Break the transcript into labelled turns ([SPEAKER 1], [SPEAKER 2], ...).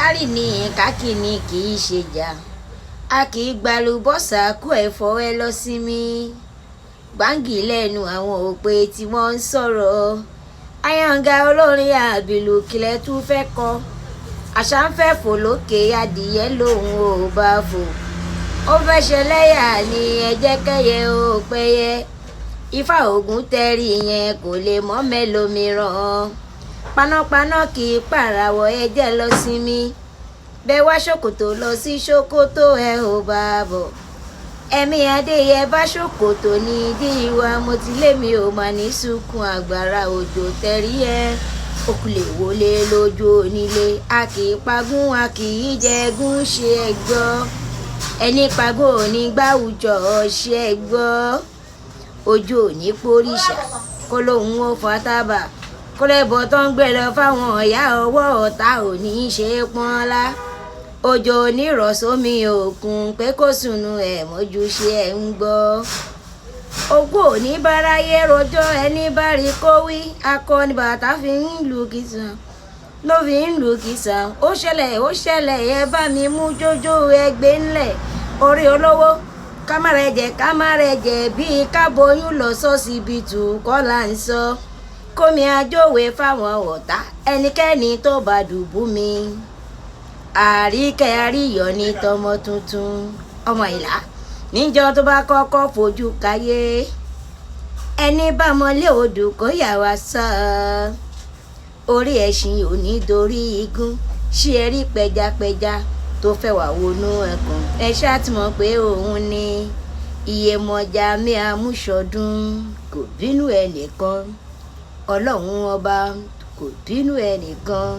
[SPEAKER 1] kárì ní kákìní kì í ṣe jà a kì í gba Alubosa kó ẹ̀fọ́ ẹ lọ Sinmi gbáǹgì lẹ́nu àwọn òpè tí wọ́n ń sọ̀rọ̀ Ayanga olórin àbìlù kílẹ̀ tún fẹ́ kọ àṣà ń fẹ́ fò lókè adìyẹ lòun ò bá fò ó fẹ́ ṣẹlẹ́yà ní ẹ̀jẹ̀kẹ́yẹ ó pẹ́yẹ ifá ògùn tẹ́rì yẹn kò lè mọ́ mẹ́lòmíràn panápaná kì í pàràwọ̀ ẹ̀jẹ̀ lọ Sinmi bẹ́ẹ̀ wá ṣòkòtò lọ sí ṣòkòtò ẹ ò bá bọ̀ ẹ̀mí adéyẹ bá ṣòkòtò ní díìwá mo ti lé mi ò mà ní sunkún àgbàrá òjò tẹ̀rí ẹ òkùlé wọlé lójú onílé a kì í pagún a kì í jẹgún ṣe ẹ gbọ́ ẹni pagún òní gbáwùjọ ṣe ẹ gbọ́ ojú òní póríṣà kó lóun ó fọ tábà kó lẹ́bọ̀ tó ń gbé lọ fáwọn ọ̀yá ọwọ́ ọ̀tá òní ṣe é pọ́nlá òjò onírọ̀sómi òkun pé kó sùnú ẹ̀ mọ́jú ṣe ẹ̀ ń gbọ́ ogún òní báráyé rojọ́ ẹni bá rí kó wí akọni bàtà fi ń lù kìsàn ló fi ń lù kìsàn ó ṣẹlẹ̀ ẹ bá mi mú jójó ẹgbẹ́ ńlẹ̀ orí olówó kámárẹ̀jẹ̀ bíi káboyún lọ sọ́sibítù kọ́lá ń sọ kómi àjòwé fáwọn ọ̀tá ẹnikẹ́ni tó bá dùbú mi àríkẹ́ àríyọ̀ ní tọmọ tuntun ọmọ ìlà níjọ́ tó bá kọ́kọ́ fojú káyé ẹni bá mọlé odò kó yà wá sọ orí ẹṣin ò ní dorí igun ṣé ẹ rí pẹjapẹja tó fẹ́ wà wọnú ẹkùn ẹ ṣáà ti mọ̀ pé òun ni iyemọja mi àmúṣọdún kò bínú ẹnìkan ọlọ́run ọba kò bínú ẹnìkan.